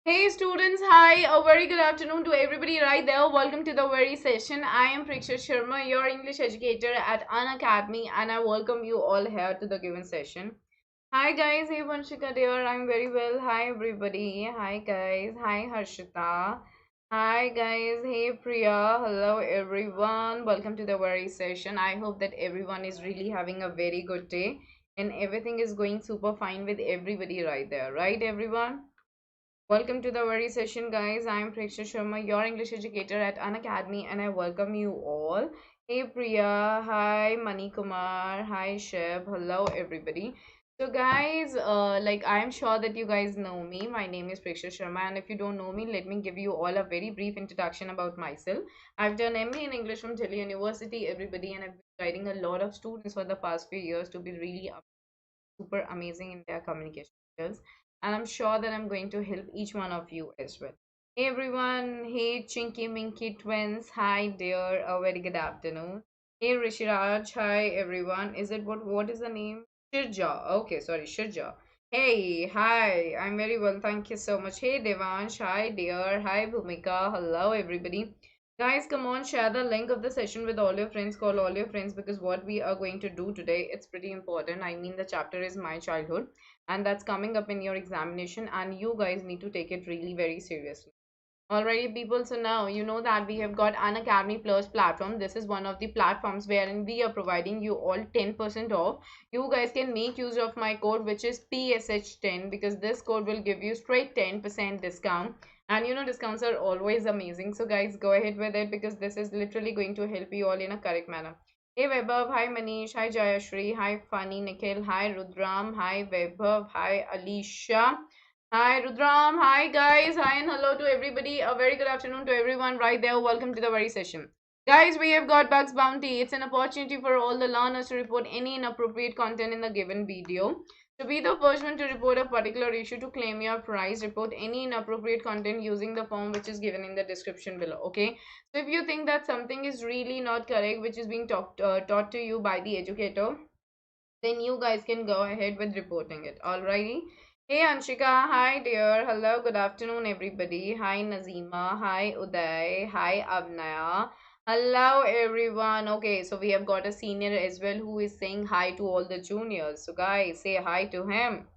Hey students, hi, a very good afternoon to everybody right there. Welcome to the very session. I am Preksha Sharma, your English educator at Unacademy, and I welcome you all here to the given session. Hi guys, hey Vanshika dear, I'm very well. Hi everybody. Hi guys. Hi Harshita. Hi guys. Hey Priya. Hello everyone. Welcome to the very session. I hope that everyone is really having a very good day and everything is going super fine with everybody right there, right everyone? Welcome to the very session, guys. I am Preksha Sharma, your English educator at Unacademy, and I welcome you all. Hey Priya, hi Mani Kumar, hi Sheb, hello everybody. So, guys, I am sure that you guys know me. My name is Preksha Sharma, and if you don't know me, let me give you all a very brief introduction about myself. I've done MA in English from Delhi University, everybody, and I've been guiding a lot of students for the past few years to be really super amazing in their communication skills, and I'm sure that I'm going to help each one of you as well. Hey everyone, hey Chinky Minky twins, hi dear, a very good afternoon. Hey Rishiraj, hi everyone. Is it what is the name? Shirja. Okay, sorry, Shirja. Hey, hi, I'm very well, thank you so much. Hey Devansh, hi dear, hi Bhumika, hello everybody. Guys, come on, share the link of the session with all your friends, call all your friends, because what we are going to do today, it's pretty important. I mean, the chapter is my childhood, and that's coming up in your examination, and you guys need to take it really very seriously. Alrighty, people. So now you know that we have got an Academy Plus platform. This is one of the platforms wherein we are providing you all 10% off. You guys can make use of my code, which is PSH10, because this code will give you straight 10% discount. And you know, discounts are always amazing. So guys, go ahead with it because this is literally going to help you all in a correct manner. Hey Vaibhav, hi Manish, hi Jayashri, hi Funny Nikhil, hi Rudram, hi Vaibhav, hi Alicia. Hi Rudram, hi guys, hi and hello to everybody. A very good afternoon to everyone right there. Welcome to the very session. Guys, we have got Bugs Bounty. It's an opportunity for all the learners to report any inappropriate content in the given video. To be the first one to report a particular issue to claim your prize, report any inappropriate content using the form which is given in the description below. Okay. So if you think that something is really not correct, which is being taught to you by the educator, then you guys can go ahead with reporting it. Alrighty. Hey Anshika, hi dear. Hello, good afternoon everybody. Hi Nazima, hi Uday, hi Abnaya. Hello everyone. Okay, so we have got a senior as well who is saying hi to all the juniors. So guys, say hi to him.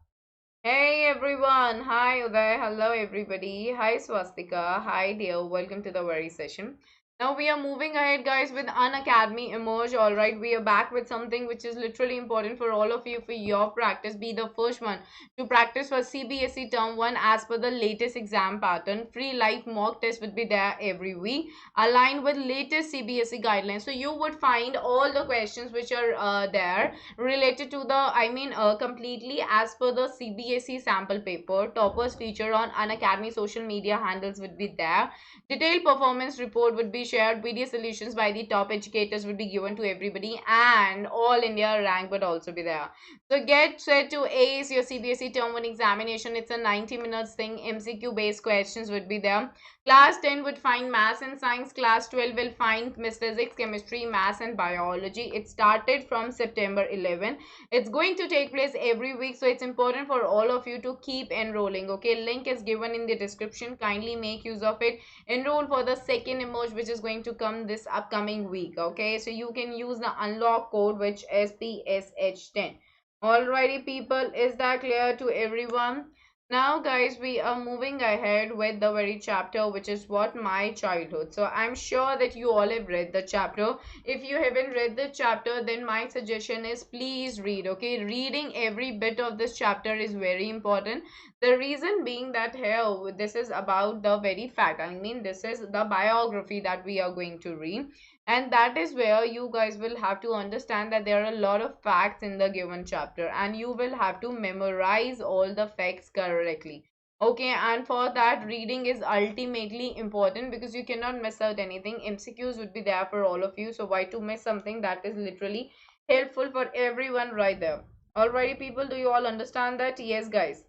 Hey everyone, hi Uday, hello everybody, hi Swastika, hi dear, welcome to the very session. Now we are moving ahead guys with Unacademy Emerge. Alright, we are back with something which is literally important for all of you for your practice. Be the first one to practice for CBSE term 1 as per the latest exam pattern. Free live mock test would be there every week aligned with latest CBSE guidelines. So you would find all the questions which are there related to the completely as per the CBSE sample paper. Toppers feature on Unacademy social media handles would be there. Detailed performance report would be shared. Video solutions by the top educators would be given to everybody, and all India rank would also be there. So get set to ace your CBSE term 1 examination. It's a 90 minutes thing. MCQ based questions would be there. Class 10 would find maths and science. Class 12 will find physics, chemistry, maths and biology. It started from September 11. It's going to take place every week, so it's important for all of you to keep enrolling. Okay, link is given in the description. Kindly make use of it. Enroll for the second emerge which is going to come this upcoming week. Okay, so you can use the unlock code which is PSH10. Alrighty people, is that clear to everyone? Now guys, we are moving ahead with the very chapter which is what my childhood. So I'm sure that you all have read the chapter. If you haven't read the chapter, then my suggestion is please read. Okay, reading every bit of this chapter is very important. The reason being that here this is about the very fact, this is the biography that we are going to read, and that is where you guys will have to understand that there are a lot of facts in the given chapter and you will have to memorize all the facts correctly. Okay, and for that reading is ultimately important because you cannot miss out anything. MCQs would be there for all of you, so why to miss something that is literally helpful for everyone right there. Alrighty people, do you all understand that? Yes guys,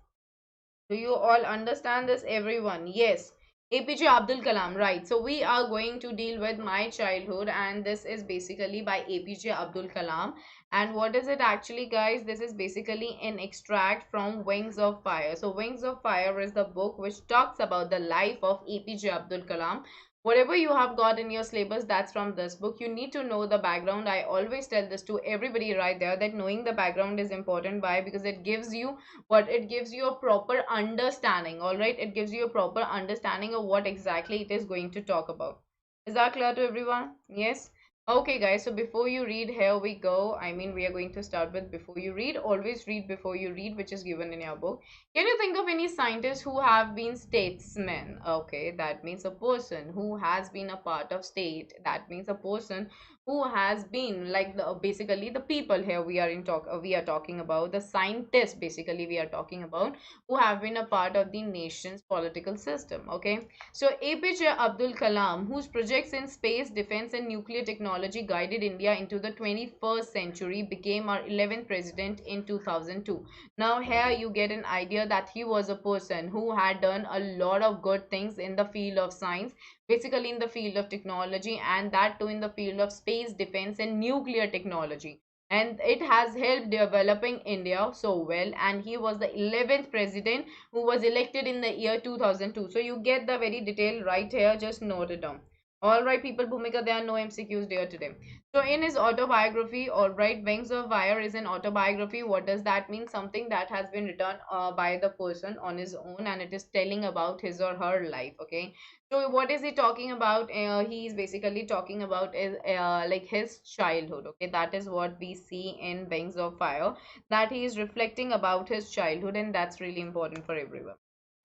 do you all understand this everyone? Yes. APJ Abdul Kalam, right. So we are going to deal with my childhood, and this is basically by APJ Abdul Kalam. And what is it actually, guys? This is basically an extract from Wings of Fire. So Wings of Fire is the book which talks about the life of APJ Abdul Kalam. Whatever you have got in your syllabus, that's from this book. You need to know the background. I always tell this to everybody right there, that knowing the background is important. Why? Because it gives you what, it gives you a proper understanding. All right, it gives you a proper understanding of what exactly it is going to talk about. Is that clear to everyone? Yes. Okay, guys, so before you read, here we go. I mean, we are going to start with before you read. Always read before you read, which is given in your book. Can you think of any scientists who have been statesmen? Okay, that means a person who has been a part of state. That means a person who has been like the basically the people. Here we are in talk we are talking about the scientists, basically we are talking about, who have been a part of the nation's political system. Okay, so APJ Abdul Kalam, whose projects in space, defense and nuclear technology guided India into the 21st century, became our 11th president in 2002. Now here you get an idea that he was a person who had done a lot of good things in the field of science, basically in the field of technology, and that too in the field of space, defense and nuclear technology. And it has helped developing India so well, and he was the 11th president who was elected in the year 2002. So you get the very detail right here, just note it down. All right, people, Bhumika, there are no MCQs there today. So in his autobiography, all right, Wings of Fire is an autobiography. What does that mean? Something that has been written by the person on his own, and it is telling about his or her life. Okay, so what is he talking about? He is basically talking about is like his childhood. Okay, that is what we see in Wings of Fire, that he is reflecting about his childhood, and that's really important for everyone.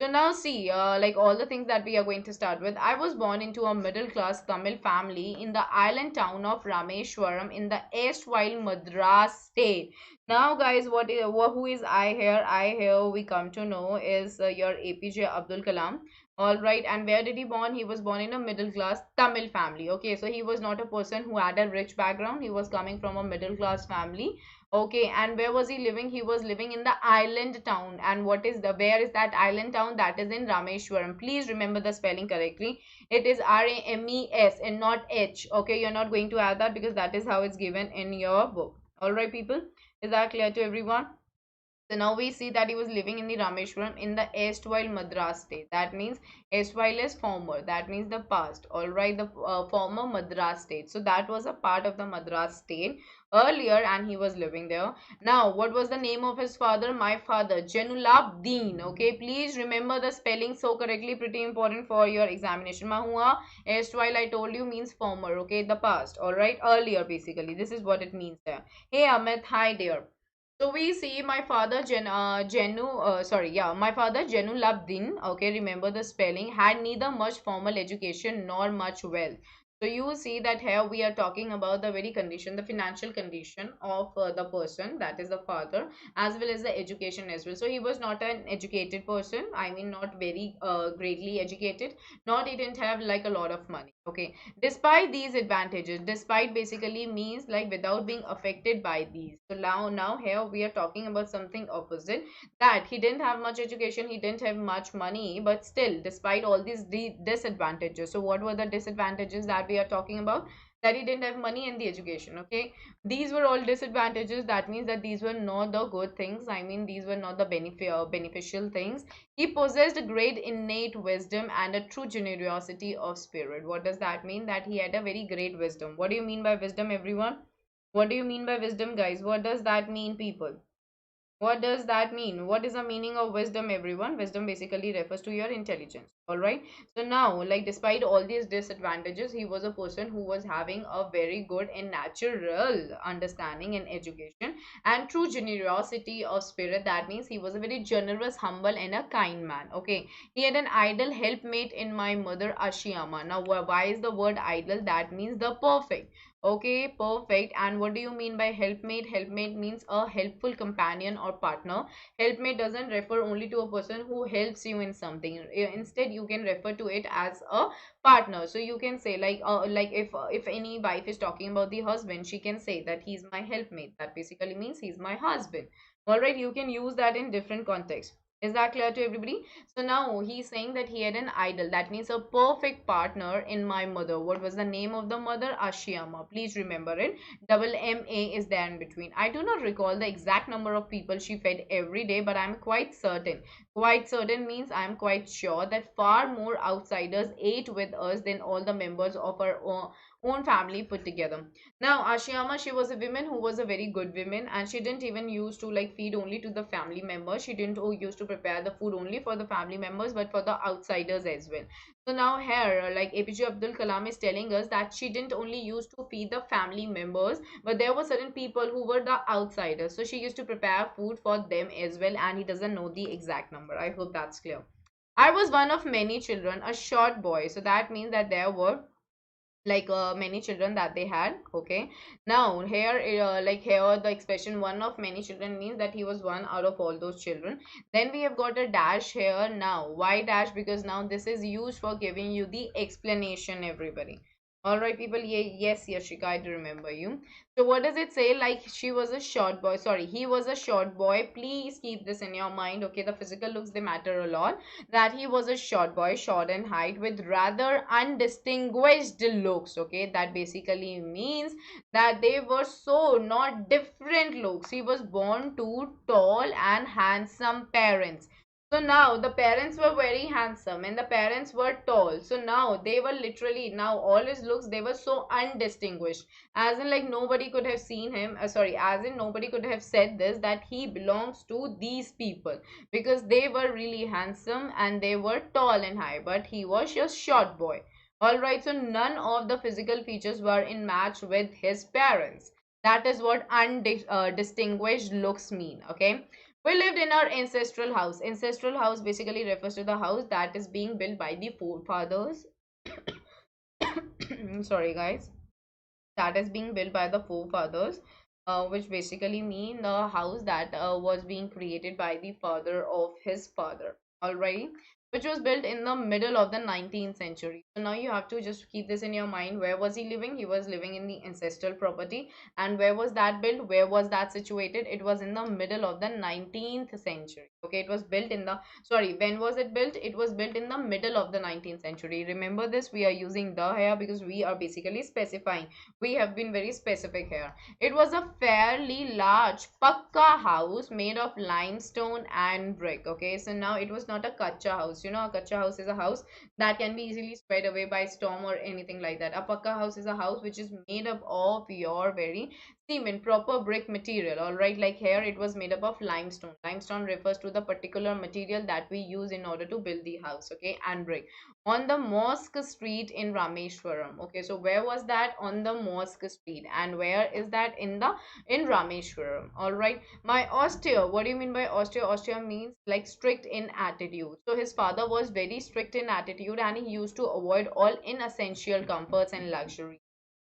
So now see, like all the things that we are going to start with. I was born into a middle class Tamil family in the island town of Rameshwaram in the erstwhile Madras state. Now, guys, who is I here? I here we come to know is your APJ Abdul Kalam. All right, and where did he born? He was born in a middle class Tamil family. Okay, so he was not a person who had a rich background. He was coming from a middle class family. Okay, and where was he living? He was living in the island town. And where is that island town? That is in Rameshwaram. Please remember the spelling correctly. It is Rames and not H. Okay, you're not going to add that because that is how it's given in your book. All right, people. Is that clear to everyone? So now we see that he was living in the Rameshwaram in the erstwhile Madras state. That means erstwhile is former. That means the past. All right, the former Madras state. So that was a part of the Madras state earlier, and he was living there. Now, what was the name of his father? My father, Janulabdeen. Okay, please remember the spelling so correctly. Pretty important for your examination. Mahua, erstwhile I told you means former. Okay, the past. All right, earlier basically. This is what it means there. Hey Amit, hi dear. So we see my father my father Jenu Labdin, okay, remember the spelling, had neither much formal education nor much wealth. So you see that here we are talking about the very condition, the financial condition of the person, that is the father, as well as the education as well. So he was not an educated person, I mean not very greatly educated, not he didn't have like a lot of money. Okay, despite these advantages, despite basically means like without being affected by these. So now here we are talking about something opposite, that he didn't have much education, he didn't have much money, but still despite all these disadvantages. So what were the disadvantages that we are talking about? That he didn't have money and the education. Okay, these were all disadvantages. That means that these were not the good things, I mean these were not the beneficial things. He possessed great innate wisdom and a true generosity of spirit. What does that mean? That he had a very great wisdom. What do you mean by wisdom, everyone? What do you mean by wisdom, guys? What does that mean, people? What does that mean? What is the meaning of wisdom, everyone? Wisdom basically refers to your intelligence. All right. So now, like, despite all these disadvantages, he was a person who was having a very good and natural understanding and education and true generosity of spirit. That means he was a very generous, humble, and a kind man. Okay. He had an idol helpmate in my mother, Ashiyama. Now, why is the word idol? That means the perfect. Okay, perfect. And what do you mean by helpmate? Helpmate means a helpful companion or partner. Helpmate doesn't refer only to a person who helps you in something. Instead, you can refer to it as a partner. So you can say like if any wife is talking about the husband, she can say that he's my helpmate. That basically means he's my husband. All right, you can use that in different contexts. Is that clear to everybody? So now he's saying that he had an idol. That means a perfect partner in my mother. What was the name of the mother? Ashiyama. Please remember it. Double M-A is there in between. I do not recall the exact number of people she fed every day, but I'm quite certain. Quite certain means I'm quite sure that far more outsiders ate with us than all the members of our own family put together. Now, Ashiyama, she was a woman who was a very good woman, and she didn't even used to like feed only to the family members. She didn't used to prepare the food only for the family members, but for the outsiders as well. So now here, like APJ Abdul Kalam is telling us that she didn't only used to feed the family members, but there were certain people who were the outsiders. So she used to prepare food for them as well, and he doesn't know the exact number. I hope that's clear. I was one of many children, a short boy. So that means that there were like many children that they had. Okay, now here like here the expression one of many children means that he was one out of all those children. Then we have got a dash here. Now why dash? Because now this is used for giving you the explanation, everybody. All right, people. Yes, Yashika, I do remember you. So what does it say? Like she was a short boy, sorry, he was a short boy. Please keep this in your mind. Okay, the physical looks, they matter a lot. That he was a short boy, short in height, with rather undistinguished looks. Okay, that basically means that they were so not different looks. He was born to tall and handsome parents. So now the parents were very handsome and the parents were tall. So now they were literally, now all his looks, they were so undistinguished. As in like nobody could have seen him, sorry, as in nobody could have said this, that he belongs to these people, because they were really handsome and they were tall and high, but he was just short boy. All right, so none of the physical features were in match with his parents. That is what undistinguished looks mean. Okay, we lived in our ancestral house. Ancestral house basically refers to the house that is being built by the forefathers. Sorry guys, that is being built by the forefathers, which basically mean the house that was being created by the father of his father. Alright, which was built in the middle of the 19th century. So now you have to just keep this in your mind. Where was he living? He was living in the ancestral property. And where was that built? Where was that situated? It was in the middle of the 19th century. Okay, it was built in the, sorry, when was it built? It was built in the middle of the 19th century. Remember this, we are using the here because we are basically specifying. We have been very specific here. It was a fairly large pakka house made of limestone and brick. Okay, so now it was not a kacha house. You know, a kacha house is a house that can be easily spread away by storm or anything like that. A pakka house is a house which is made up of your very cement, proper brick material. All right, like here it was made up of limestone. Limestone refers to the particular material that we use in order to build the house. Okay, and brick on the Mosque Street in Rameshwaram. Okay, so where was that? On the Mosque Street. And where is that? In Rameshwaram. All right, my austere, what do you mean by austere? Austere means like strict in attitude. So his father was very strict in attitude and he used to avoid all inessential comforts and luxury.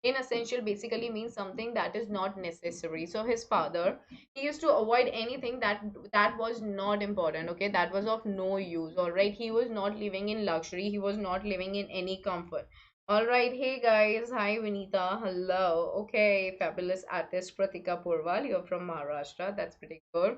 Inessential basically means something that is not necessary. So his father, he used to avoid anything that was not important. Okay, that was of no use. All right, he was not living in luxury, he was not living in any comfort. All right, hey guys, hi Vinita, hello. Okay, fabulous artist Pratika Purwal, you're from Maharashtra, that's pretty good.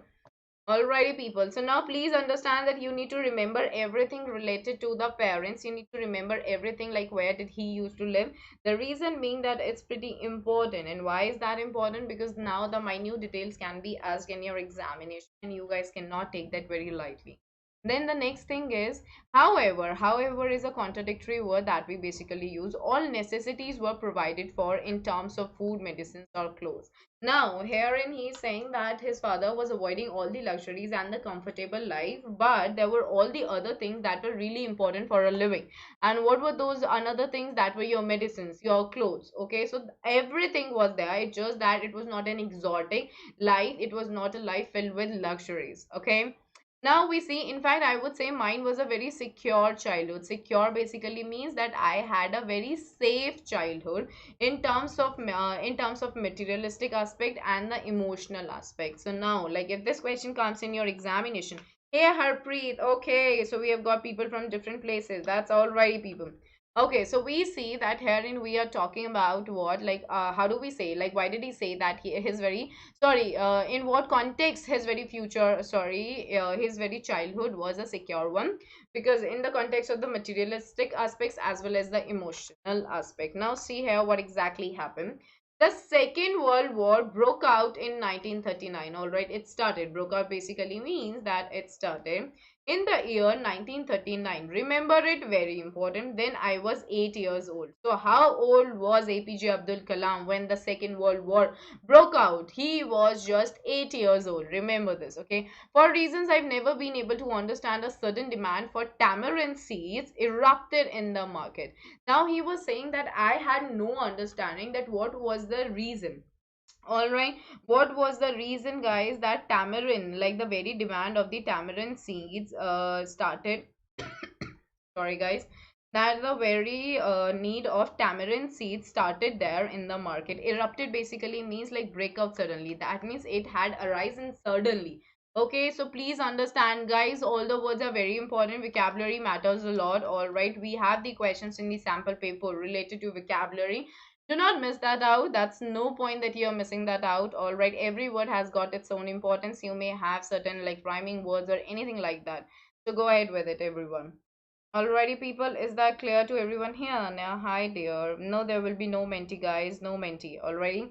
Alrighty, people. So now please understand that you need to remember everything related to the parents. You need to remember everything like where did he used to live. The reason being that it's pretty important. And why is that important? Because now the minute details can be asked in your examination and you guys cannot take that very lightly. Then the next thing is, however is a contradictory word that we basically use. All necessities were provided for in terms of food, medicines, or clothes. Now, herein he is saying that his father was avoiding all the luxuries and the comfortable life, but there were all the other things that were really important for a living. And what were those another things? That were your medicines, your clothes. Okay, so everything was there. It's just that it was not an exotic life. It was not a life filled with luxuries. Okay. Now we see, in fact, I would say mine was a very secure childhood. Secure basically means that I had a very safe childhood in terms of materialistic aspect and the emotional aspect. So now, like if this question comes in your examination, hey Harpreet, okay, so we have got people from different places. That's all right, people. Okay, so we see that herein we are talking about what, like, how do we say, like, why did he say that he his very, sorry, in what context his very future, sorry, his very childhood was a secure one, because in the context of the materialistic aspects as well as the emotional aspect. Now see here what exactly happened. The Second World War broke out in 1939. All right, it started. Broke out basically means that it started in the year 1939. Remember it, very important. Then I was 8 years old. So how old was APJ Abdul Kalam when the Second World War broke out? He was just 8 years old. Remember this, okay? For reasons I've never been able to understand, a sudden demand for tamarind seeds erupted in the market. Now he was saying that I had no understanding that what was the reason. All right, what was the reason, guys, that tamarind, like the very demand of the tamarind seeds, started. Sorry, guys, that the very need of tamarind seeds started there in the market. Erupted basically means like break out suddenly. That means it had arisen suddenly. Okay, so please understand, guys, all the words are very important. Vocabulary matters a lot. All right, we have the questions in the sample paper related to vocabulary. Do not miss that out. That's no point that you're missing that out. All right, every word has got its own importance. You may have certain like rhyming words or anything like that. So go ahead with it, everyone. Alrighty, people, is that clear to everyone here? Now, hi dear. No, there will be no mentee, guys. No mentee. Alrighty.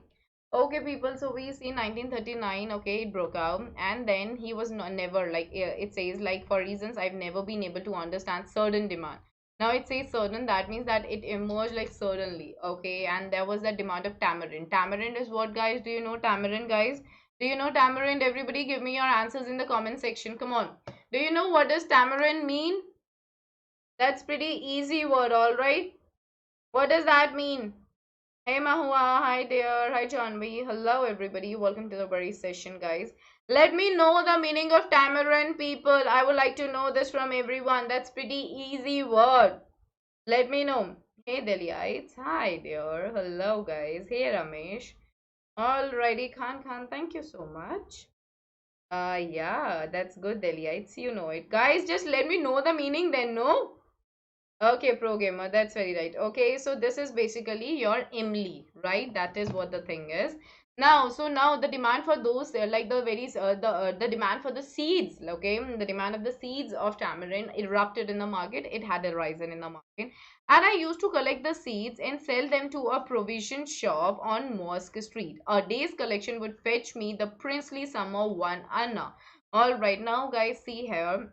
Okay, people. So we see 1939. Okay, it broke out, and then he was never, like, it says, like, for reasons I've never been able to understand, certain demand. Now it says certain. That means that it emerged like suddenly. Okay, and there was the demand of tamarind. Tamarind is what, guys? Do you know tamarind, guys? Do you know tamarind? Everybody, give me your answers in the comment section. Come on. Do you know what does tamarind mean? That's pretty easy word, all right? What does that mean? Hey Mahua, hi dear, hi Janvi, hello everybody, welcome to the very session, guys. Let me know the meaning of tamarind, people. I would like to know this from everyone. That's pretty easy word. Let me know. Hey Deliites, hi dear, hello guys. Hey Ramesh. Alrighty, Khan, thank you so much. Yeah, that's good, Deliites. You know it. Guys, just let me know the meaning then, no? Okay, pro gamer, that's very right. Okay, so this is basically your Imli, right? That is what the thing is. Now, so now the demand for those, like the very, the demand for the seeds, okay, the demand of the seeds of tamarind erupted in the market. It had arisen in the market, and I used to collect the seeds and sell them to a provision shop on Mosque Street. A day's collection would fetch me the princely sum of 1 anna. All right, now guys, see here,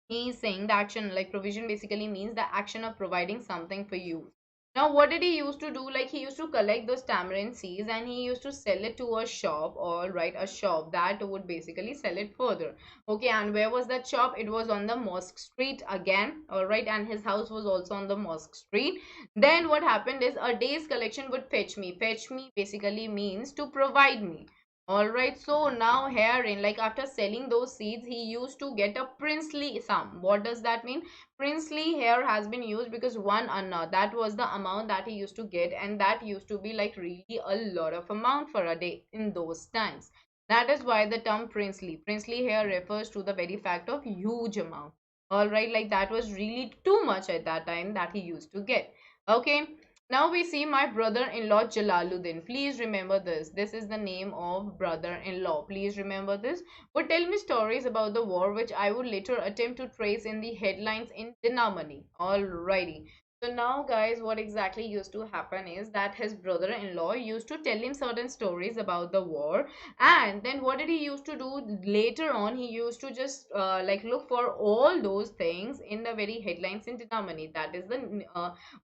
he's saying the action, like provision basically means the action of providing something for you. Now what did he used to do? Like he used to collect those tamarind seeds and he used to sell it to a shop, all right, a shop that would basically sell it further. Okay, and where was that shop? It was on the Mosque Street again, all right, and his house was also on the Mosque Street. Then what happened is a day's collection would fetch me. Fetch me basically means to provide me. Alright, so now herein, like after selling those seeds, he used to get a princely sum. What does that mean? Princely here has been used because 1 anna, that was the amount that he used to get, and that used to be like really a lot of amount for a day in those times. That is why the term princely. Princely here refers to the very fact of huge amount. Alright, like that was really too much at that time that he used to get. Okay. Now we see my brother-in-law Jalaluddin. Please remember this. This is the name of brother-in-law. Please remember this. Would tell me stories about the war which I would later attempt to trace in the headlines in Dinamani. Alrighty. So now guys, what exactly used to happen is that his brother-in-law used to tell him certain stories about the war, and then what did he used to do later on? He used to just like look for all those things in the very headlines in Dinamani. That is the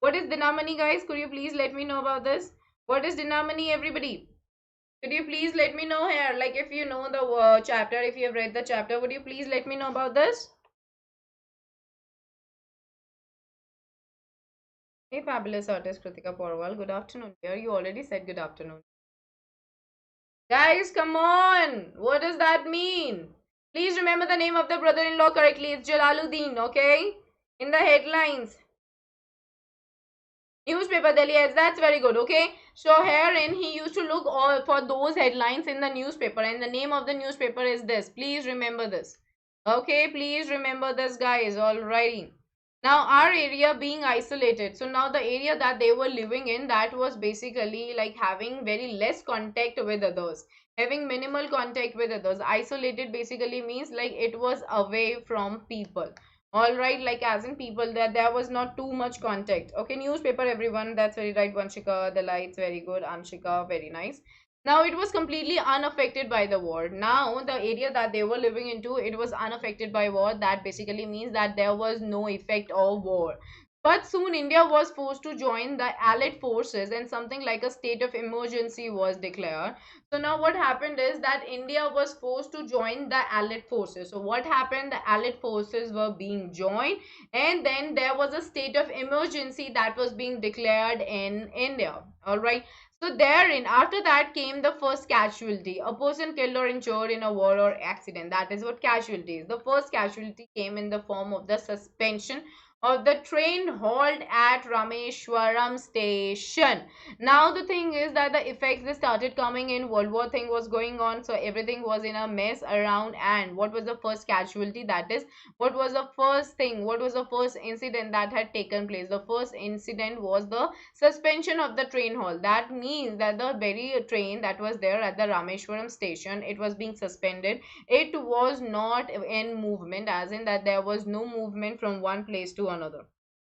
what is Dinamani, guys? Could you please let me know about this? What is Dinamani, everybody? Could you please let me know here? Like if you know the chapter, if you have read the chapter, would you please let me know about this? Hey, fabulous artist Kritika Porwal. Good afternoon, dear. You already said good afternoon. Guys, come on. What does that mean? Please remember the name of the brother-in-law correctly. It's Jalaluddin, okay? In the headlines. Newspaper Delhi ads, that's very good. Okay, so herein he used to look all for those headlines in the newspaper, and the name of the newspaper is this. Please remember this. Okay, please remember this, guys. Alrighty. Now our area being isolated, so now the area that they were living in, that was basically like having very less contact with others, having minimal contact with others. Isolated basically means like it was away from people. All right, like as in people, that there was not too much contact. Okay, newspaper, everyone, that's very right. Vanshika, the lights, very good. Anshika, very nice. Now it was completely unaffected by the war. Now the area that they were living into, it was unaffected by war. That basically means that there was no effect of war. But soon India was forced to join the Allied forces and something like a state of emergency was declared. So now what happened is that India was forced to join the Allied forces. So what happened? The Allied forces were being joined, and then there was a state of emergency that was being declared in India. All right. So therein, after that came the first casualty, a person killed or injured in a war or accident. That is what casualty is. The first casualty came in the form of the suspension of the train halt at Rameshwaram station. Now the thing is that the effects they started coming in, World War thing was going on, so everything was in a mess around. And what was the first casualty? That is, what was the first thing, what was the first incident that had taken place? The first incident was the suspension of the train halt. That means that the very train that was there at the Rameshwaram station, it was being suspended. It was not in movement, as in that there was no movement from one place to another.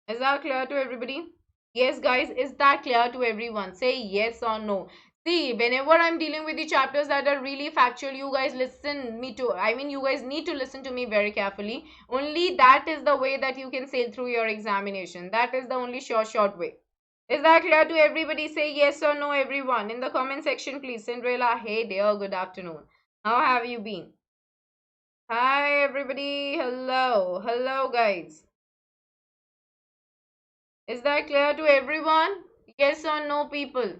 Is that clear to everybody? Yes, guys, is that clear to everyone? Say yes or no. See, whenever I'm dealing with the chapters that are really factual, you guys listen me to, I mean, you guys need to listen to me very carefully. Only that is the way that you can sail through your examination. That is the only short way. Is that clear to everybody? Say yes or no, everyone. In the comment section, please. Cinderella, hey dear, good afternoon. How have you been? Hi, everybody. Hello. Hello, guys. Is that clear to everyone? Yes or no, people?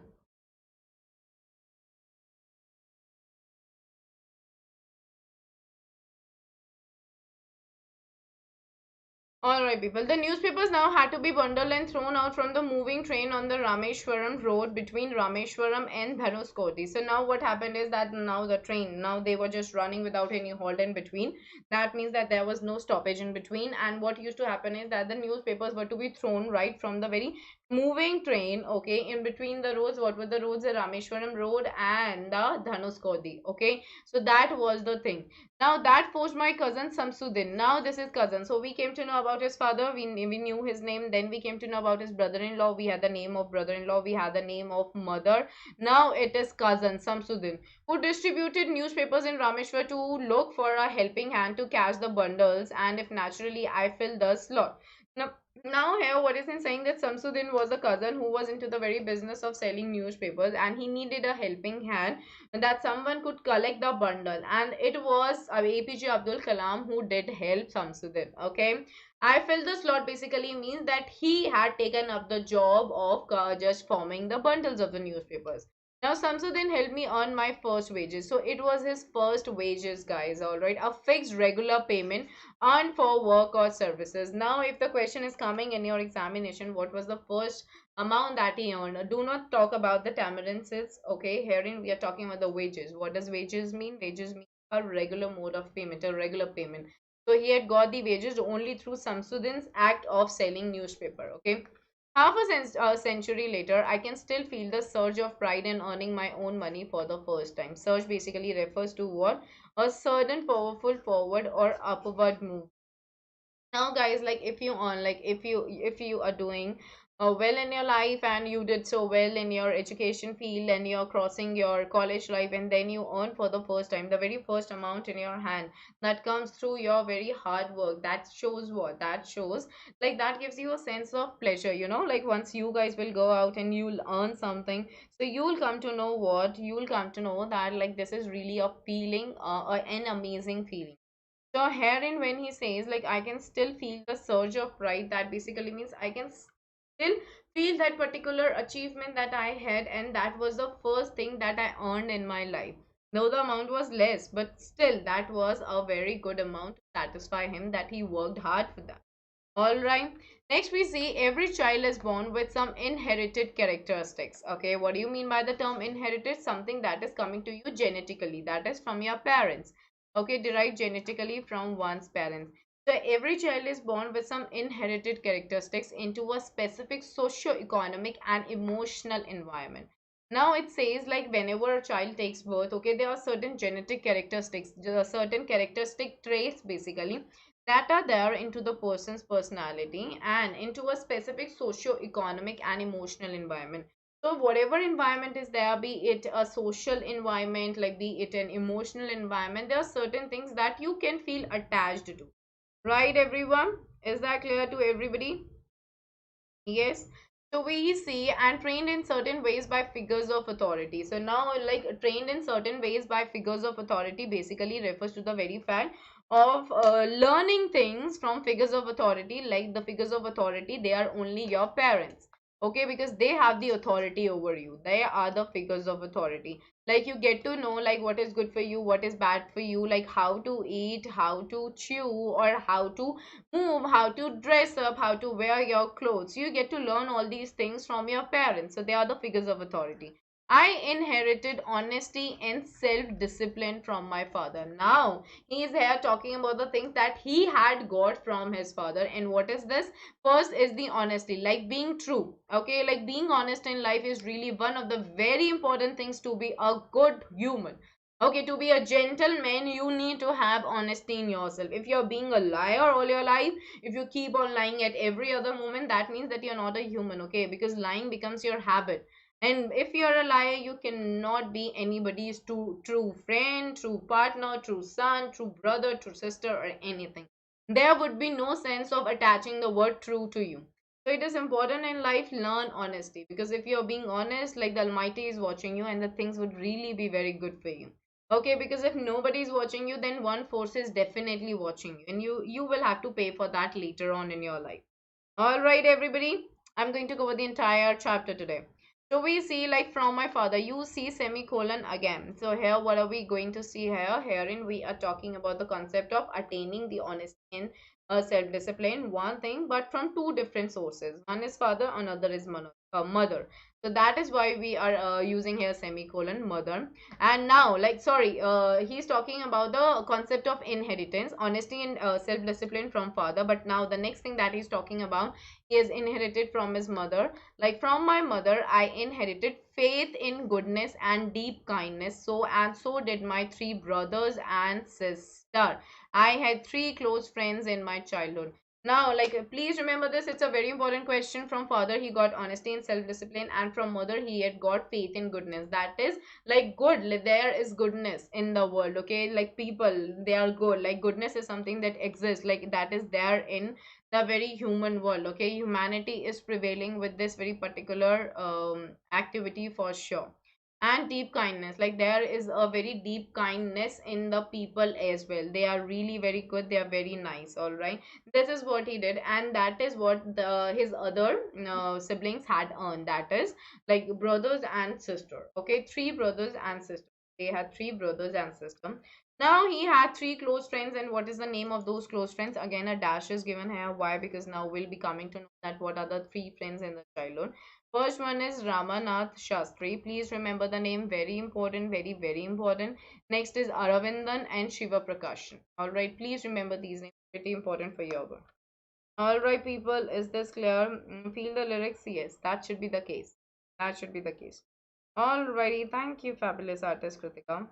Alright, people. The newspapers now had to be bundled and thrown out from the moving train on the Rameshwaram road between Rameshwaram and Dhanuskoti. So now what happened is that now the train, now they were just running without any halt in between. That means that there was no stoppage in between. And what used to happen is that the newspapers were to be thrown right from the very moving train, okay, in between the roads. What were the roads? The Rameshwaram road and the Dhanuskoti, okay. So that was the thing. Now that forced my cousin Samsudin. Now this is cousin. So we came to know about his father. We knew his name. Then we came to know about his brother-in-law. We had the name of brother-in-law. We had the name of mother. Now it is cousin Samsudin, who distributed newspapers in Rameshwar to look for a helping hand to catch the bundles. And if naturally I fill the slot. Now here what is in saying that Samsudin was a cousin who was into the very business of selling newspapers, and he needed a helping hand, that someone could collect the bundle, and it was APJ Abdul Kalam who did help Samsudin. Okay, I filled the slot basically means that he had taken up the job of just forming the bundles of the newspapers. Now Samsudin helped me earn my first wages. So it was his first wages, guys. All right, a fixed regular payment earned for work or services. Now if the question is coming in your examination, what was the first amount that he earned? Do not talk about the tamarinses. Okay, herein we are talking about the wages. What does wages mean? Wages mean a regular mode of payment, a regular payment. So he had got the wages only through Samsudin's act of selling newspaper. Okay, half a century later, I can still feel the surge of pride in earning my own money for the first time. Surge basically refers to what? A sudden powerful forward or upward move. Now guys, like if you earn, like if you are doing well in your life, and you did so well in your education field, and you're crossing your college life, and then you earn for the first time the very first amount in your hand, that comes through your very hard work. That shows what? That shows like that gives you a sense of pleasure, you know, like once you guys will go out and you'll earn something, so you'll come to know what, you'll come to know that like this is really a feeling, an amazing feeling. So herein when he says like I can still feel the surge of pride, that basically means I can still feel that particular achievement that I had, and that was the first thing that I earned in my life. Though the amount was less, but still that was a very good amount to satisfy him, that he worked hard for that. Alright. Next we see every child is born with some inherited characteristics. Okay, what do you mean by the term inherited? Something that is coming to you genetically, that is from your parents. Okay, derived genetically from one's parents. So every child is born with some inherited characteristics into a specific socio-economic and emotional environment. Now it says like whenever a child takes birth, okay, there are certain genetic characteristics, there are certain characteristic traits basically that are there into the person's personality and into a specific socio-economic and emotional environment. So whatever environment is there, be it a social environment, like be it an emotional environment, there are certain things that you can feel attached to. Right, everyone? Is that clear to everybody? Yes. So we see and trained in certain ways by figures of authority. So now, like trained in certain ways by figures of authority basically refers to the very fact of learning things from figures of authority. Like the figures of authority, they are only your parents. Okay, because they have the authority over you. They are the figures of authority. Like you get to know like what is good for you, what is bad for you, like how to eat, how to chew, or how to move, how to dress up, how to wear your clothes. You get to learn all these things from your parents. So they are the figures of authority. I inherited honesty and self discipline from my father. Now he is here talking about the things that he had got from his father. And what is this? First is the honesty, like being true. Okay, like being honest in life is really one of the very important things to be a good human. Okay, to be a gentleman, you need to have honesty in yourself. If you're being a liar all your life, if you keep on lying at every other moment, that means that you're not a human, okay? Because lying becomes your habit. And if you're a liar, you cannot be anybody's true friend, true partner, true son, true brother, true sister, or anything. There would be no sense of attaching the word true to you. So it is important in life, learn honesty. Because if you're being honest, like the Almighty is watching you, and the things would really be very good for you. Okay, because if nobody is watching you, then one force is definitely watching you, and you will have to pay for that later on in your life. All right, everybody, I'm going to cover the entire chapter today. So we see like from my father, you see semicolon again. So here, what are we going to see here? Herein, we are talking about the concept of attaining the honesty and self-discipline. One thing, but from two different sources. One is father, another is mother. So that is why we are using here semicolon mother. And now, like, sorry, he's talking about the concept of inheritance, honesty and self-discipline from father. But now the next thing that he's talking about is inherited from his mother. Like from my mother, I inherited faith in goodness and deep kindness. So and so did my three brothers and sister. I had three close friends in my childhood. Now, like, please remember this. It's a very important question. From father, he got honesty and self-discipline, and from mother, he had got faith in goodness. That is like good. There is goodness in the world. Okay, like people, they are good. Like goodness is something that exists. Like that is there in the very human world. Okay, humanity is prevailing with this very particular activity for sure. And deep kindness, like there is a very deep kindness in the people as well. They are really very good, they are very nice. All right, this is what he did, and that is what his other siblings had earned. That is like brothers and sister. Okay, three brothers and sister. They had three brothers and sister. Now he had three close friends, and what is the name of those close friends? Again, a dash is given here. Why? Because now we'll be coming to know that what are the three friends in the childhood. First one is Ramanath Shastri. Please remember the name. Very important. Very, very important. Next is Aravindan and Shiva Prakashan. Alright, please remember these names. Pretty important for your work. Alright, people. Is this clear? Feel the lyrics? Yes, that should be the case. That should be the case. Alrighty. Thank you, fabulous artist Kritika.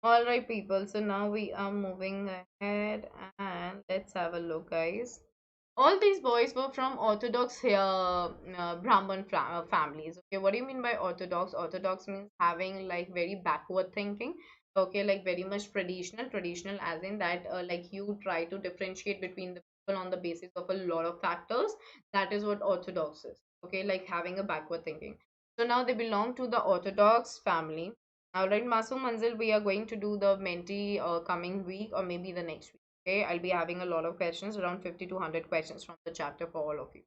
Alright, people. So now we are moving ahead and let's have a look, guys. All these boys were from Orthodox here, Brahmin families. Okay, what do you mean by Orthodox? Orthodox means having like very backward thinking. Okay, like very much traditional. Traditional as in that, like you try to differentiate between the people on the basis of a lot of factors. That is what Orthodox is. Okay, like having a backward thinking. So now they belong to the Orthodox family. All right, Masu Manzil, we are going to do the Menti coming week or maybe the next week. Okay, I'll be having a lot of questions, around 50 to 100 questions from the chapter for all of you.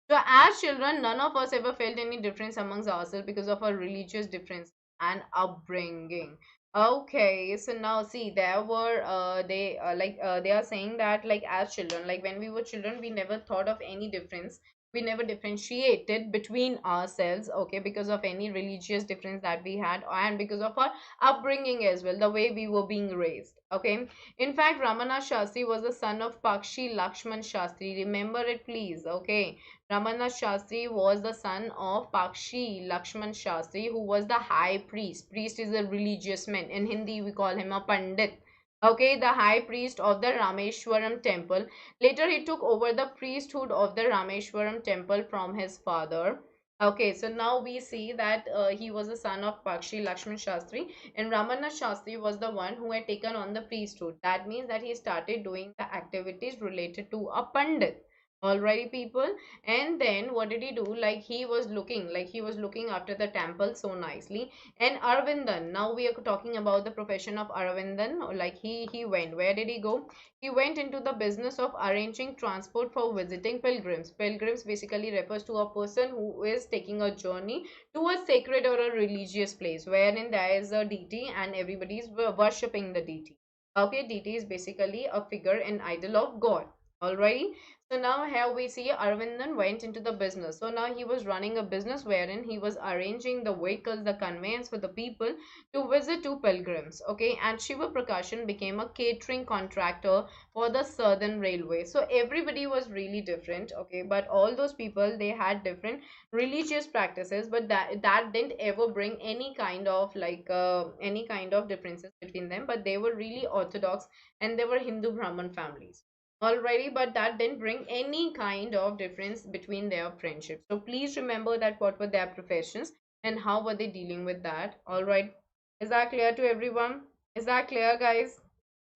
So as children, none of us ever felt any difference amongst ourselves because of our religious difference and upbringing. Okay, so now see, there were they are saying that like as children, like when we were children, we never thought of any difference We never differentiated between ourselves, okay, because of any religious difference that we had, and because of our upbringing as well, the way we were being raised, okay. In fact, Ramana Shastri was the son of Pakshi Lakshman Shastri. Remember it, please, okay. Ramana Shastri was the son of Pakshi Lakshman Shastri, who was the high priest. Priest is a religious man. In Hindi, we call him a Pandit. Okay, the high priest of the Rameshwaram temple. Later, he took over the priesthood of the Rameshwaram temple from his father. Okay, so now we see that he was the son of Pakshi Lakshman Shastri, and Ramana Shastri was the one who had taken on the priesthood. That means that he started doing the activities related to a Pandit. Alrighty, people. And then what did he do? Like he was looking after the temple so nicely. And Arvindan, now we are talking about the profession of Arvindan. Like he went, where did he go? He went into the business of arranging transport for visiting pilgrims. Pilgrims basically refers to a person who is taking a journey to a sacred or a religious place wherein there is a deity and everybody is worshipping the deity. Okay, deity is basically a figure and idol of God. Alrighty. So now here we see Arvindan went into the business. So now he was running a business wherein he was arranging the vehicles, the conveyance for the people to visit to pilgrims. Okay, and Shiva Prakashan became a catering contractor for the Southern Railway. So everybody was really different. Okay, but all those people, they had different religious practices, but that didn't ever bring any kind of any kind of differences between them. But they were really orthodox and they were Hindu Brahman families. Alrighty, but that didn't bring any kind of difference between their friendships. So please remember that what were their professions and how were they dealing with that. Alright, is that clear to everyone? Is that clear, guys?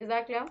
Is that clear?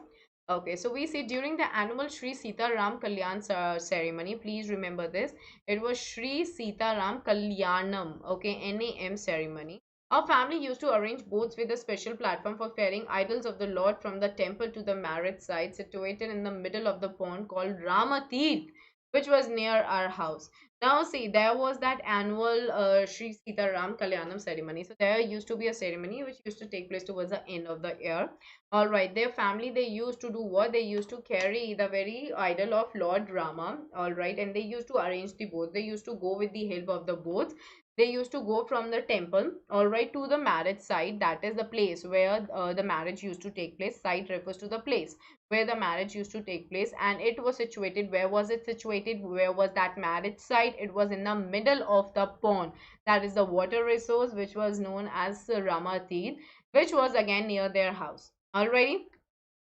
Okay, so we see during the annual Sri Sita Ram Kalyan ceremony, please remember this. It was Sri Sita Ram Kalyanam, okay, NAM ceremony. Our family used to arrange boats with a special platform for ferrying idols of the Lord from the temple to the marriage site situated in the middle of the pond called Ramatirth, which was near our house. Now, see, there was that annual Sri Sita Ram Kalyanam ceremony. So, there used to be a ceremony which used to take place towards the end of the year. All right, their family, they used to do what? They used to carry the very idol of Lord Rama. All right, and they used to arrange the boats. They used to go with the help of the boats. They used to go from the temple, all right, to the marriage site. That is the place where the marriage used to take place. Site refers to the place where the marriage used to take place, and it was situated. Where was it situated? Where was that marriage site? It was in the middle of the pond. That is the water resource which was known as Ramatirth, which was again near their house. Alrighty.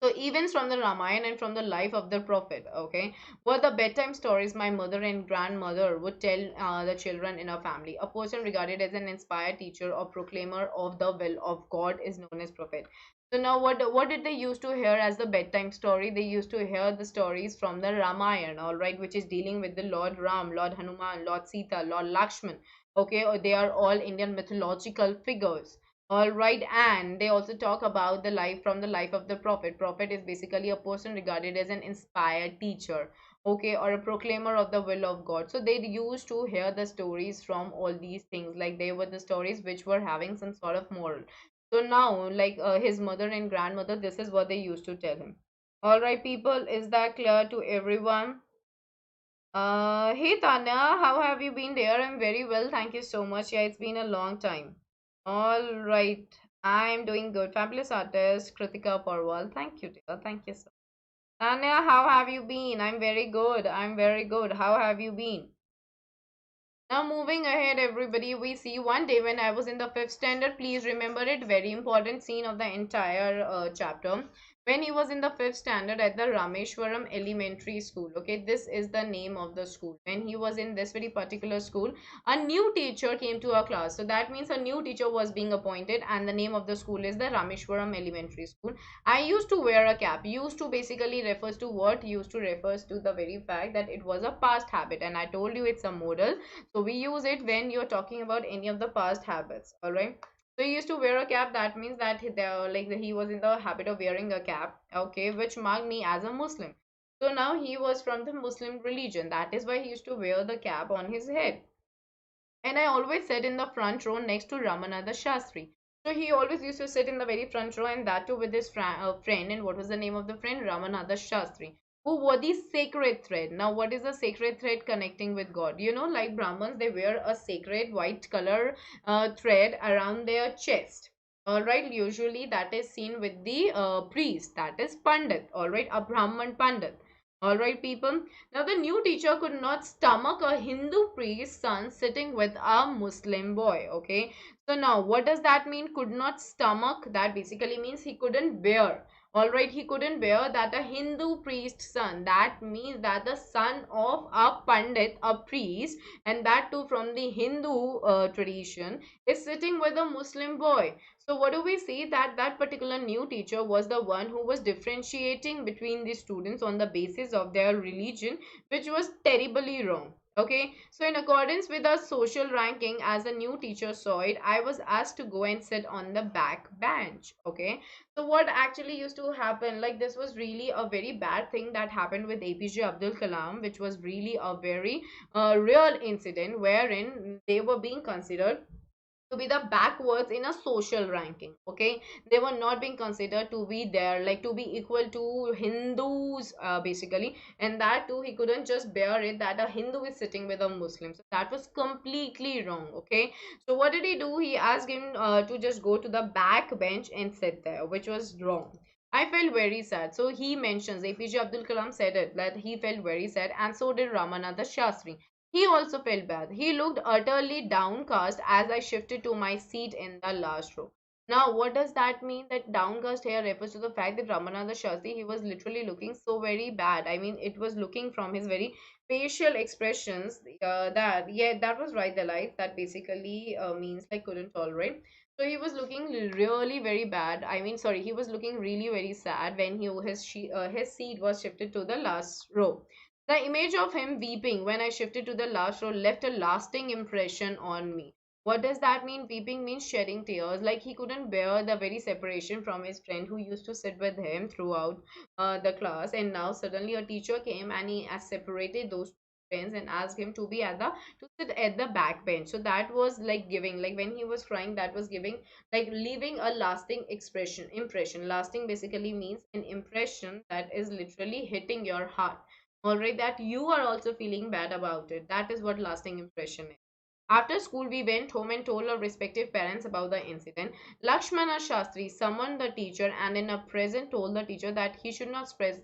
So events from the Ramayana and from the life of the prophet, okay, were the bedtime stories my mother and grandmother would tell the children in our family. A person regarded as an inspired teacher or proclaimer of the will of God is known as prophet. So now what did they used to hear as the bedtime story? They used to hear the stories from the Ramayana, all right, which is dealing with the Lord Ram, Lord Hanuman, Lord Sita, Lord Lakshman. Okay, or they are all Indian mythological figures. All right, and they also talk about the life from the life of the prophet. Prophet is basically a person regarded as an inspired teacher, okay, or a proclaimer of the will of God. So they used to hear the stories from all these things, like they were the stories which were having some sort of moral. So now, like his mother and grandmother, this is what they used to tell him. All right, people, is that clear to everyone? Hey Tanya, how have you been there? I'm very well, thank you so much. Yeah, it's been a long time. All right, I'm doing good. Fabulous artist, Kritika Parwal. Thank you, dear. Thank you so much. Tanya, how have you been? I'm very good. I'm very good. How have you been? Now, moving ahead, everybody, we see one day when I was in the fifth standard. Please remember it. Very important scene of the entire chapter. When he was in the fifth standard at the Rameshwaram Elementary School. Okay, this is the name of the school. When he was in this very particular school, a new teacher came to our class. So that means a new teacher was being appointed, and the name of the school is the Rameshwaram Elementary School. I used to wear a cap. Used to basically refers to what? Used to refers to the very fact that it was a past habit, and I told you it's a modal. So we use it when you're talking about any of the past habits. All right. So he used to wear a cap. That means that he was in the habit of wearing a cap. Okay, which marked me as a Muslim. So now he was from the Muslim religion. That is why he used to wear the cap on his head. And I always sat in the front row next to Ramananda Shastri. So he always used to sit in the very front row, and that too with his friend. And what was the name of the friend? Ramananda Shastri. who wore the sacred thread. Now, what is a sacred thread connecting with God? Like Brahmins, they wear a sacred white color thread around their chest. All right, usually that is seen with the priest, that is Pandit. All right, a Brahman Pandit. All right, people. Now, the new teacher could not stomach a Hindu priest's son sitting with a Muslim boy. Okay, so now what does that mean? Could not stomach? That basically means he couldn't bear. Alright, he couldn't bear that a Hindu priest's son, that means that the son of a Pandit, a priest, and that too from the Hindu tradition, is sitting with a Muslim boy. So, what do we see? That that particular new teacher was the one who was differentiating between the students on the basis of their religion, which was terribly wrong. Okay, so in accordance with our social ranking, as a new teacher saw it, I was asked to go and sit on the back bench. Okay, so what actually used to happen, like this was really a very bad thing that happened with APJ Abdul Kalam, which was really a very real incident wherein they were being considered to be the backwards in a social ranking. Okay, they were not being considered to be there, like to be equal to Hindus, basically. And that too, he couldn't just bear it that a Hindu is sitting with a Muslim. So that was completely wrong. Okay, so what did he do? He asked him to just go to the back bench and sit there, which was wrong. I felt very sad. So he mentions, APJ Abdul Kalam said it, that he felt very sad, and so did Ramanatha Shastri. He also felt bad. He looked utterly downcast as I shifted to my seat in the last row. Now, what does that mean? That downcast here refers to the fact that Ramanatha Shastri, he was literally looking so very bad. I mean, it was looking from his very facial expressions that, yeah, that was right, the light. That basically means like couldn't tolerate. So he was looking really very bad. I mean, sorry, he was looking really very sad when his seat was shifted to the last row. The image of him weeping when I shifted to the last row left a lasting impression on me. What does that mean? Weeping means shedding tears. Like he couldn't bear the very separation from his friend who used to sit with him throughout the class. And now suddenly a teacher came and he has separated those friends and asked him to be at the to sit at the back bench. So that was like giving, like when he was crying, that was giving, like leaving a lasting impression. Lasting basically means an impression that is literally hitting your heart. All right, that you are also feeling bad about it. That is what lasting impression is. After school, we went home and told our respective parents about the incident. Lakshmana Shastri summoned the teacher and in a present told the teacher that he should not spread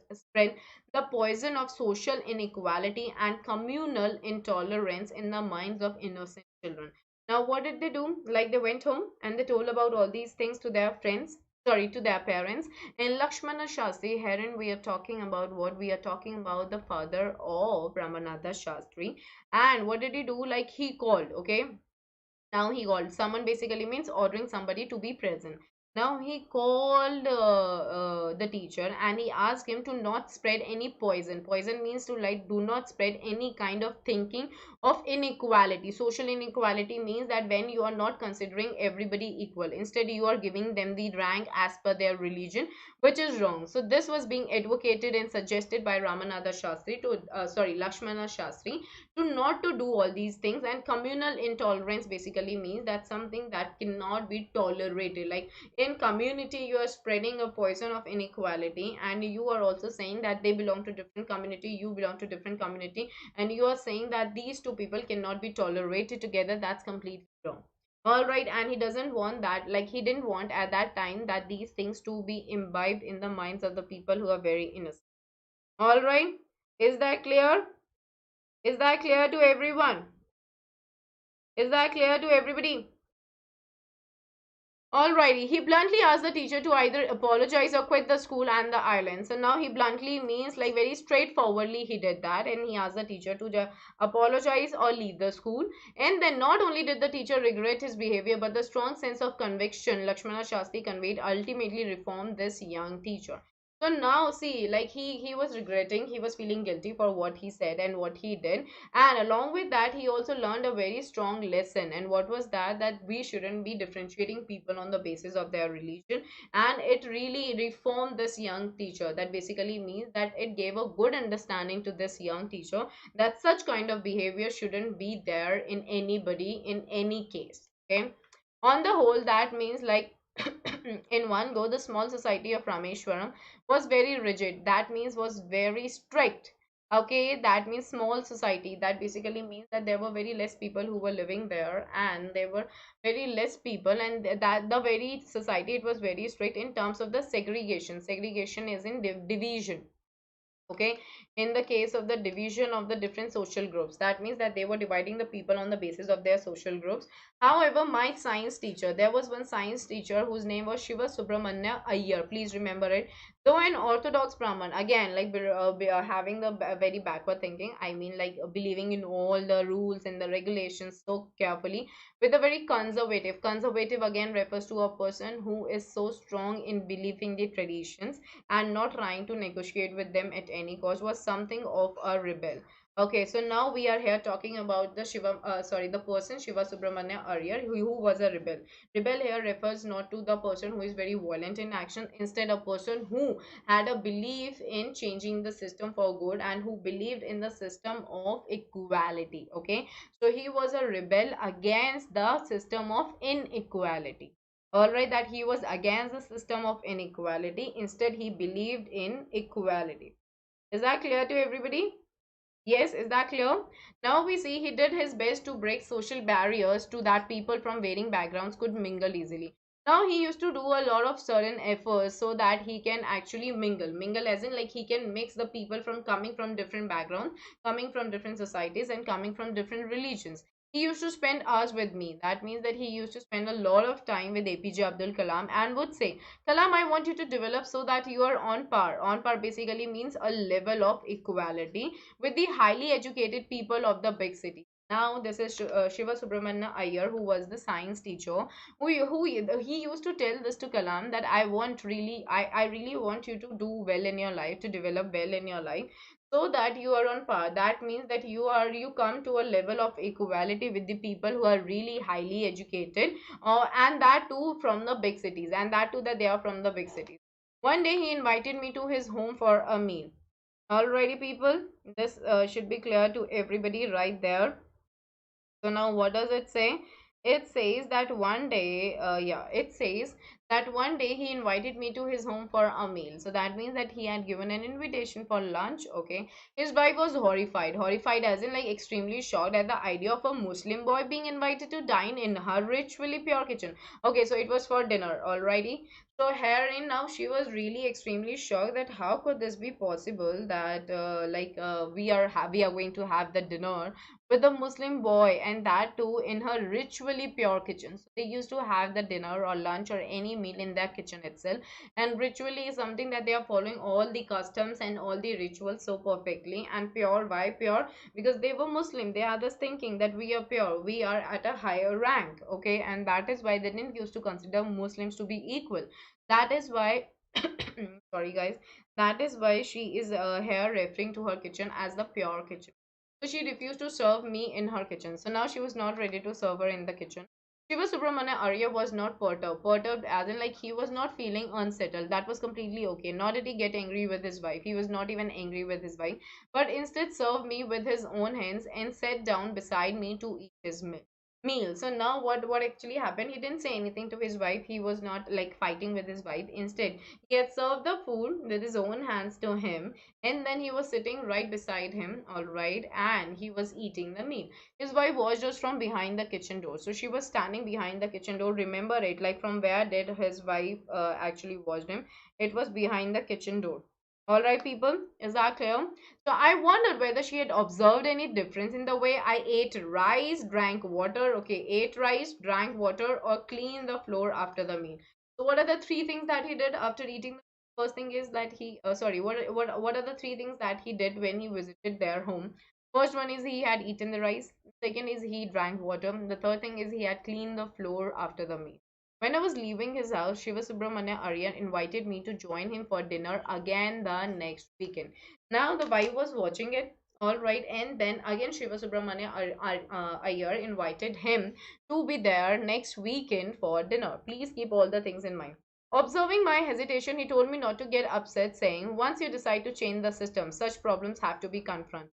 the poison of social inequality and communal intolerance in the minds of innocent children. Now, what did they do? Like they went home and they told about all these things to their friends, sorry, to their parents. In Lakshmana Shastri, herein we are talking about what? We are talking about the father of Ramanatha Shastri. And what did he do? Like he called, okay? Now he called. Someone basically means ordering somebody to be present. Now he called the teacher and he asked him to not spread any poison. Poison means to like do not spread any kind of thinking of inequality. Social inequality means that when you are not considering everybody equal, instead you are giving them the rank as per their religion, which is wrong. So this was being advocated and suggested by Ramanatha Shastri to Lakshmana Shastri to not to do all these things. And communal intolerance basically means that something that cannot be tolerated. Like in community you are spreading a poison of inequality and you are also saying that they belong to different community, you belong to different community, and you are saying that these two people cannot be tolerated together. That's completely wrong. All right, and he doesn't want that, like he didn't want at that time that these things to be imbibed in the minds of the people who are very innocent. All right, is that clear? Is that clear to everyone? Is that clear to everybody? Alrighty, he bluntly asked the teacher to either apologize or quit the school and the island. So now he bluntly means like very straightforwardly he did that, and he asked the teacher to apologize or leave the school. And then not only did the teacher regret his behavior, but the strong sense of conviction Lakshmana Shastri conveyed ultimately reformed this young teacher. So now see, like he was regretting, he was feeling guilty for what he said and what he did, and along with that he also learned a very strong lesson. And what was that? That we shouldn't be differentiating people on the basis of their religion. And it really reformed this young teacher. That basically means that it gave a good understanding to this young teacher that such kind of behavior shouldn't be there in anybody in any case. Okay, on the whole, that means like in one go. The small society of Rameshwaram was very rigid. That means was very strict. Okay, that means small society. That basically means that there were very less people who were living there, and there were very less people, and that the very society, it was very strict in terms of the segregation. Segregation is in division. Okay, in the case of the division of the different social groups, that means that they were dividing the people on the basis of their social groups. However, my science teacher, there was one science teacher whose name was Shiva Subramanya Iyer, please remember it. Though an orthodox Brahman, again, like having the very backward thinking, I mean, like believing in all the rules and the regulations so carefully, with a very conservative again refers to a person who is so strong in believing the traditions and not trying to negotiate with them at any cost, was something of a rebel. Okay, so now we are here talking about the the person Shiva Subramanya Arya, who was a rebel. Rebel here refers not to the person who is very violent in action, instead a person who had a belief in changing the system for good and who believed in the system of equality. Okay, so he was a rebel against the system of inequality. All right, that he was against the system of inequality, instead he believed in equality. Is that clear to everybody? Yes, is that clear? Now we see he did his best to break social barriers to that people from varying backgrounds could mingle easily. Now he used to do a lot of certain efforts so that he can actually mingle as in like he can mix the people from coming from different backgrounds, coming from different societies, and coming from different religions. He used to spend hours with me. That means that he used to spend a lot of time with APJ Abdul Kalam and would say, Kalam, I want you to develop so that you are on par. On par basically means a level of equality with the highly educated people of the big city. Now, this is Shiva Subramanya Iyer, who was the science teacher, who he used to tell this to Kalam that I really want you to do well in your life, to develop well in your life, so that you are on par. That means that you come to a level of equality with the people who are really highly educated, and that too from the big cities, and that too that they are from the big cities. One day he invited me to his home for a meal. Alrighty, people, this should be clear to everybody right there. So now what does it say? It says that one day, it says that one day he invited me to his home for a meal. So that means that he had given an invitation for lunch. Okay. His wife was horrified. Horrified as in like extremely shocked at the idea of a Muslim boy being invited to dine in her ritually pure kitchen. Okay, so it was for dinner. Alrighty. So herein now she was really extremely shocked that how could this be possible, that we are going to have the dinner with a Muslim boy, and that too in her ritually pure kitchen. So they used to have the dinner or lunch or any meal in their kitchen itself. And ritually is something that they are following all the customs and all the rituals so perfectly. And pure, why pure? Because they were Muslim. They are just thinking that we are pure, we are at a higher rank. Okay, and that is why they didn't used to consider Muslims to be equal. That is why sorry guys, that is why she is here referring to her kitchen as the pure kitchen. So she refused to serve me in her kitchen. So now she was not ready to serve her in the kitchen. Shiva Subramanya Arya was not perturbed as in like he was not feeling unsettled. That was completely okay. Nor did he get angry with his wife. He was not even angry with his wife, but instead served me with his own hands and sat down beside me to eat his meal. So now what actually happened? He didn't say anything to his wife. He was not like fighting with his wife. Instead, he had served the food with his own hands to him, and then he was sitting right beside him, all right, and he was eating the meal. His wife watched us from behind the kitchen door. So she was standing behind the kitchen door. Remember it, like from where did his wife actually watched him? It was behind the kitchen door. All right, people, is that clear? So I wondered whether she had observed any difference in the way I ate rice, drank water, okay, ate rice, drank water, or cleaned the floor after the meal. So what are the three things that he did after eating? First thing is that what are the three things that he did when he visited their home? First one is he had eaten the rice. Second is he drank water. The third thing is he had cleaned the floor after the meal. When I was leaving his house, Shiva Subramanya Aryan invited me to join him for dinner again the next weekend. Now the wife was watching it, all right, and then again Shiva Subramanya Iyer invited him to be there next weekend for dinner. Please keep all the things in mind. Observing my hesitation, he told me not to get upset, saying, once you decide to change the system, such problems have to be confronted.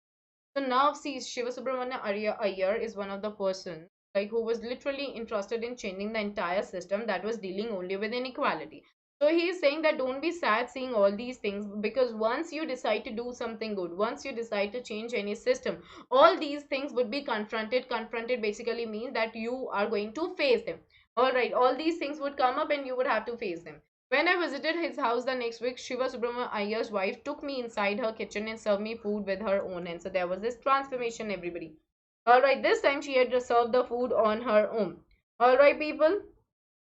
So now see, Shiva Subramanya Iyer is one of the persons like who was literally interested in changing the entire system that was dealing only with inequality. So he is saying that don't be sad seeing all these things, because once you decide to do something good, once you decide to change any system, all these things would be confronted. Confronted basically means that you are going to face them. All right, all these things would come up and you would have to face them. When I visited his house the next week, Shiva Subramanian Iyer's wife took me inside her kitchen and served me food with her own hands. So there was this transformation, everybody. All right, this time she had served the food on her own. All right, people.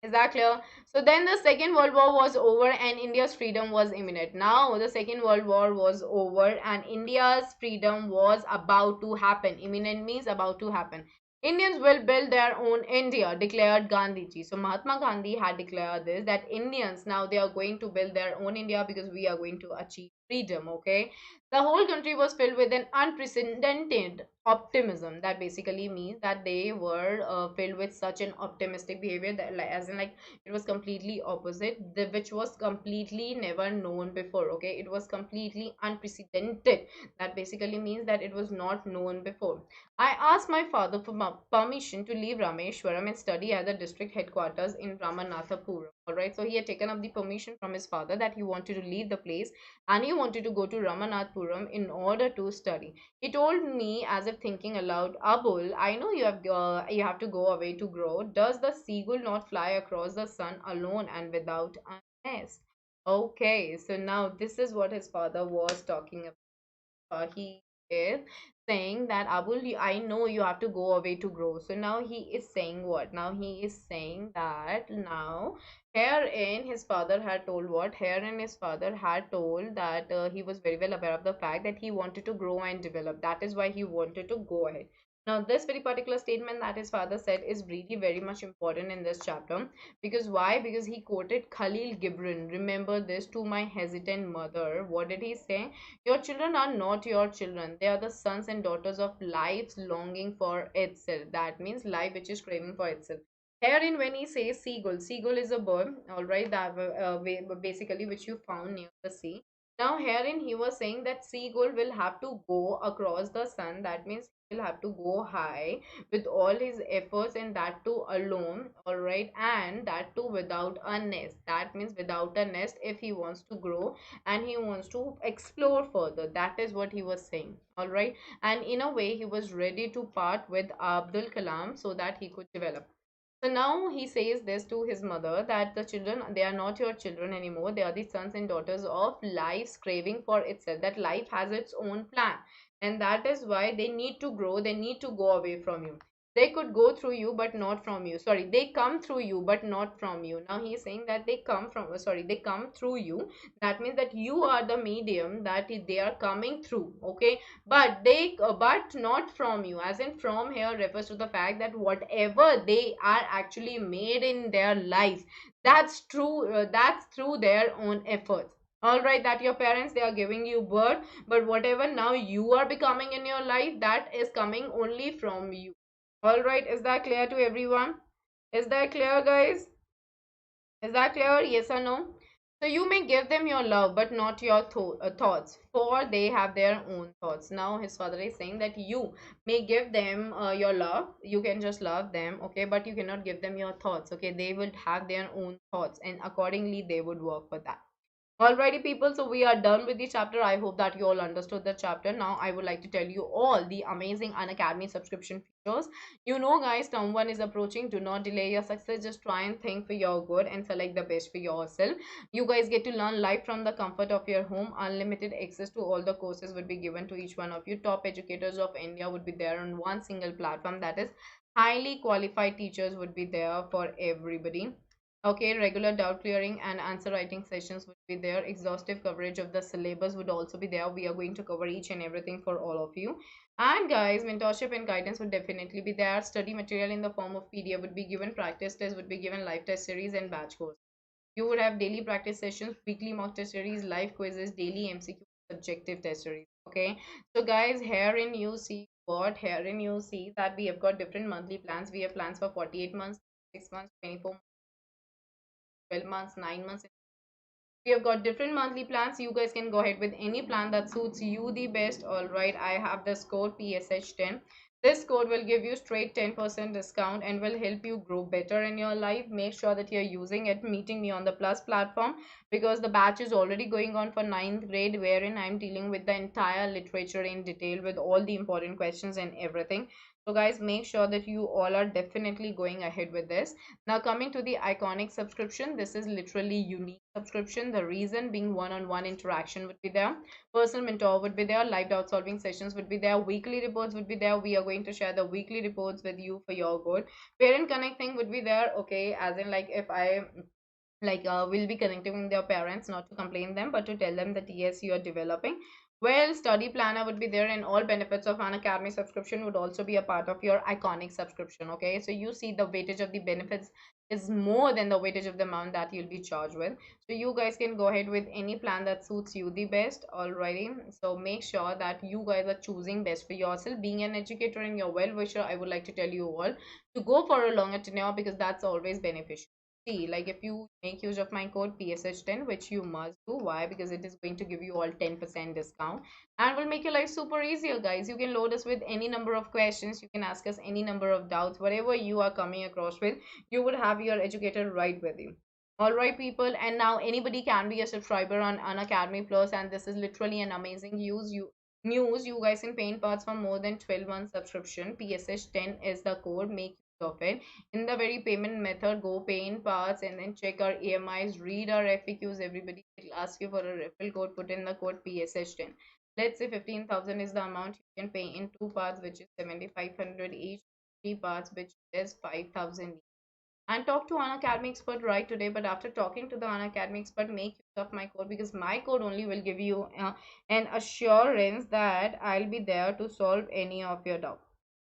Is that clear? So then the Second World War was over and India's freedom was imminent. Now the Second World War was over and India's freedom was about to happen. Imminent means about to happen. Indians will build their own India, declared Gandhiji. So Mahatma Gandhi had declared this, that Indians now they are going to build their own India because we are going to achieve freedom. Okay. The whole country was filled with an unprecedented optimism. That basically means that they were filled with such an optimistic behavior, that like, as in like it was completely opposite, which was completely never known before. Okay, it was completely unprecedented. That basically means that it was not known before. I asked my father for permission to leave Rameshwaram and study at the district headquarters in Ramanathapuram. All right, so he had taken up the permission from his father that he wanted to leave the place and he wanted to go to Ramanathapuram in order to study. He told me as if thinking aloud, Abul, I know you have to go away to grow. Does the seagull not fly across the sun alone and without a nest? Okay, so now this is what his father was talking about. He is saying that Abul, I know you have to go away to grow. So now he is saying what? Now he is saying that now herein his father had told what? Herein his father had told that he was very well aware of the fact that he wanted to grow and develop. That is why he wanted to go ahead. Now, this very particular statement that his father said is really very much important in this chapter. Because why? Because he quoted Khalil Gibran. Remember this, to my hesitant mother. What did he say? Your children are not your children. They are the sons and daughters of life's longing for itself. That means life which is craving for itself. Herein, when he says seagull, seagull is a bird, all right, that basically which you found near the sea. Now, herein he was saying that seagull will have to go across the sun. That means he will have to go high with all his efforts, and that too alone, all right, and that too without a nest. That means without a nest if he wants to grow and he wants to explore further. That is what he was saying. All right, and in a way he was ready to part with Abdul Kalam so that he could develop. So now he says this to his mother, that the children, they are not your children anymore. They are the sons and daughters of life's craving for itself. That life has its own plan. And that is why they need to grow. They need to go away from you. They could go through you, but not from you. Sorry, they come through you, but not from you. Now he is saying that they come from, sorry, they come through you. That means that you are the medium that they are coming through. Okay, but not from you, as in from here refers to the fact that whatever they are actually made in their life, that's true, that's through their own efforts. All right, that your parents, they are giving you birth, but whatever now you are becoming in your life, that is coming only from you. All right, is that clear to everyone? Is that clear, guys? Is that clear? Yes or no? So you may give them your love, but not your thoughts, for they have their own thoughts. Now his father is saying that you may give them your love. You can just love them, okay, but you cannot give them your thoughts, okay? They will have their own thoughts, and accordingly they would work for that. Alrighty, people, so we are done with the chapter. I hope that you all understood the chapter. Now, I would like to tell you all the amazing Unacademy subscription features. You know, guys, term 1 is approaching. Do not delay your success. Just try and think for your good and select the best for yourself. You guys get to learn live from the comfort of your home. Unlimited access to all the courses would be given to each one of you. Top educators of India would be there on one single platform. That is, highly qualified teachers would be there for everybody. Okay, regular doubt clearing and answer writing sessions would be there. Exhaustive coverage of the syllabus would also be there. We are going to cover each and everything for all of you. And guys, mentorship and guidance would definitely be there. Study material in the form of PDF would be given. Practice test would be given. Live test series and batch course. You would have daily practice sessions, weekly mock test series, live quizzes, daily MCQ, subjective test series. Okay, so guys, herein you see what? Herein you see that we have got different monthly plans. We have plans for 48 months, 6 months, 24 months, 12 months, 9 months. We have got different monthly plans. You guys can go ahead with any plan that suits you the best. All right, I have this code PSH10. This code will give you straight 10% discount and will help you grow better in your life. Make sure that you're using it, meeting me on the Plus platform, because the batch is already going on for ninth grade, wherein I'm dealing with the entire literature in detail with all the important questions and everything. So guys, make sure that you all are definitely going ahead with this. Now coming to the iconic subscription, this is literally unique subscription. The reason being one-on-one interaction would be there, personal mentor would be there, live doubt solving sessions would be there, weekly reports would be there. We are going to share the weekly reports with you for your good. Parent connecting would be there, okay, as in like if I will be connecting with their parents, not to complain them but to tell them that yes, you are developing well. Study planner would be there, and all benefits of an academy subscription would also be a part of your iconic subscription. Okay, so you see the weightage of the benefits is more than the weightage of the amount that you'll be charged with. So you guys can go ahead with any plan that suits you the best. Alrighty, so make sure that you guys are choosing best for yourself. Being an educator and your well wisher, I would like to tell you all to go for a longer tenure, because that's always beneficial. See, like if you make use of my code PSH10, which you must do. Why? Because it is going to give you all 10% discount and will make your life super easier, guys. You can load us with any number of questions. You can ask us any number of doubts. Whatever you are coming across with, you would have your educator right with you. All right, people. And now anybody can be a subscriber on Unacademy Plus, and this is literally an amazing news. You guys can pay in parts for more than 12 months subscription. PSH10 is the code. Make use of it. In the very payment method, go pay in parts and then check our EMIs, read our FAQs. Everybody will ask you for a referral code. Put in the code PSH10. Let's say 15,000 is the amount you can pay in two parts, which is 7,500 each. Three parts, which is 5,000 each. And talk to an academy expert right today. But after talking to the Unacademy expert, make use of my code, because my code only will give you an assurance that I'll be there to solve any of your doubt.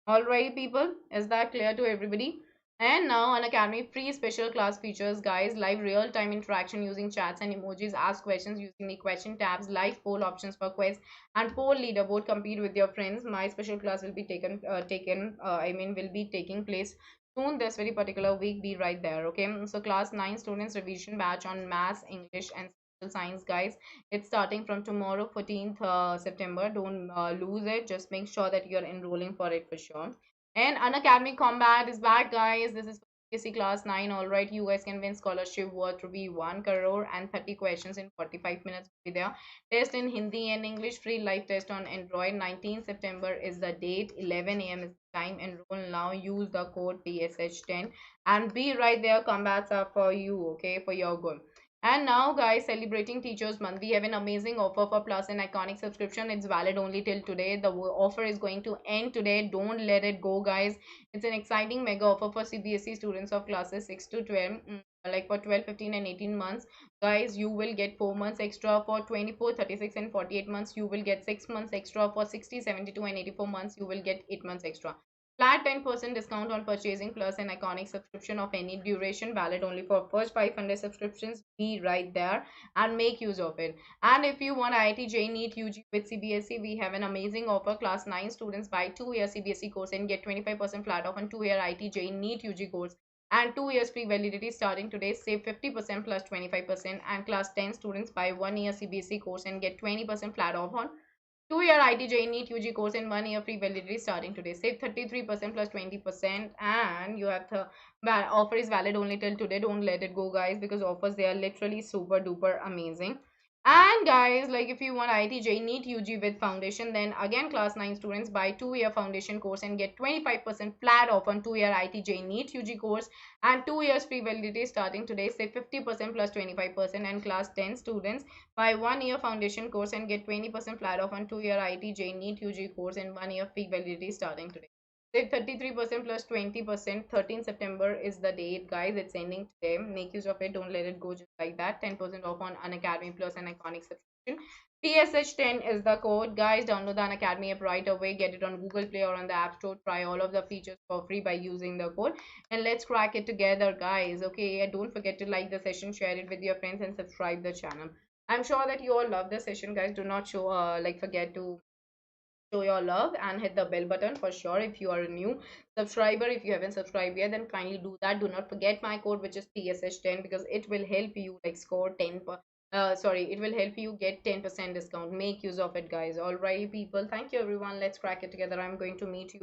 Alright, people, is that clear to everybody? And now Unacademy free special class features, guys, live real-time interaction using chats and emojis, ask questions using the question tabs, live poll options for quiz, and poll leaderboard, compete with your friends. My special class will be will be taking place soon this very particular week. Be right there, okay? So class 9 students revision batch on maths, English, and social science, guys. It's starting from tomorrow, 14th September. Don't lose it. Just make sure that you're enrolling for it for sure. And Unacademy Combat is back, guys. This is CBSE class 9. All right, you guys can win scholarship worth to be 1 crore, and 30 questions in 45 minutes will be there. Test in Hindi and English, free live test on Android. 19th September is the date. 11 a.m. is the time. Enroll now. Use the code PSH10 and be right there. Combats are for you, okay, for your good. And now, guys, celebrating Teachers Month, we have an amazing offer for Plus and Iconic subscription. It's valid only till today. The offer is going to end today. Don't let it go, guys. It's an exciting mega offer for CBSE students of classes 6 to 12. Like for 12, 15, and 18 months, guys, you will get 4 months extra. For 24, 36, and 48 months, you will get 6 months extra. For 60, 72, and 84 months, you will get 8 months extra. Flat 10% discount on purchasing Plus an Iconic subscription of any duration, valid only for first 500 subscriptions. Be right there and make use of it. And if you want IIT JEE NEET UG with CBSE, we have an amazing offer. Class 9 students buy 2-year CBSE course and get 25% flat off on 2-year IIT JEE NEET UG course and 2 years free validity starting today. Save 50% plus 25%. And class 10 students buy 1-year CBSE course and get 20% flat off on 2-year IIT JEE NEET UG course and 1-year free validity starting today. Save 33% plus 20%, and you have the offer is valid only till today. Don't let it go, guys, because offers, they are literally super duper amazing. And guys, like if you want IIT JEE NEET UG with foundation, then again class 9 students buy 2-year foundation course and get 25% flat off on 2-year IIT JEE NEET UG course and 2 years free validity starting today. Save 50% plus 25%. And class 10 students buy 1-year foundation course and get 20% flat off on 2-year IIT JEE NEET UG course and 1-year free validity starting today. Save 33% plus 20%. 13 September is the date, guys. It's ending today. Make use of it. Don't let it go just like that. 10% off on Unacademy Plus and Iconic subscription. PSH10 is the code, guys. Download the Unacademy app right away. Get it on Google Play or on the App Store. Try all of the features for free by using the code. And let's crack it together, guys. Okay, and don't forget to like the session, share it with your friends, and subscribe the channel. I'm sure that you all love the session, guys. Do not forget to show your love and hit the bell button for sure. If you are a new subscriber, if you haven't subscribed yet, then kindly do that. Do not forget my code, which is PSH10, because it will help you like score 10 it will help you get 10% discount. Make use of it, guys. All right, people, thank you everyone. Let's crack it together. I'm going to meet you